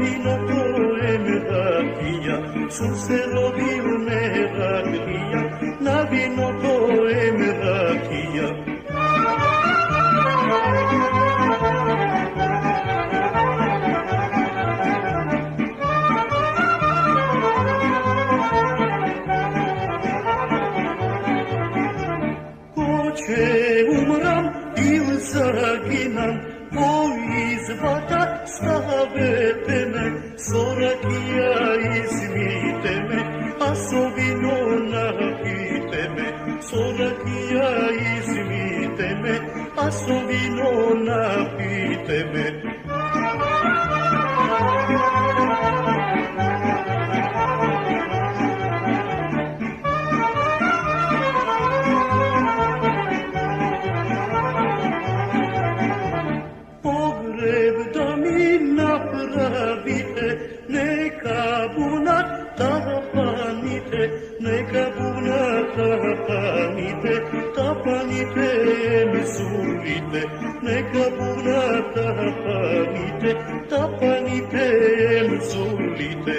βίνω το εμεδάκια, σου σε ροδίου νεράκια, να βίνω το εμεδάκια. Koče umram ili zaginam, koji zvata stavete me, sorakija izmijte me, a sovino napijte me, sorakija izmijte me, a sovino napijte me. Pogreb da mi napravite, neka bunat tapanite, neka bunat tapanite, tapanite me sulite, neka bunat tapanite, tapanite me sulite.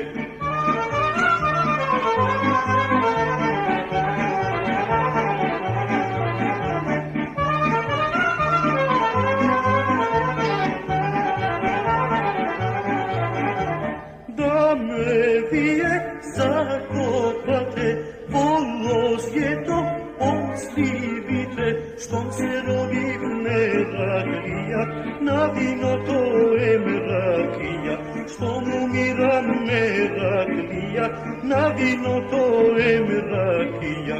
Da me vie zakopate, volos je to oslivite, štom se rodih merakija, na vino to emrakija, štom umiram merakija, na vino to emrakija.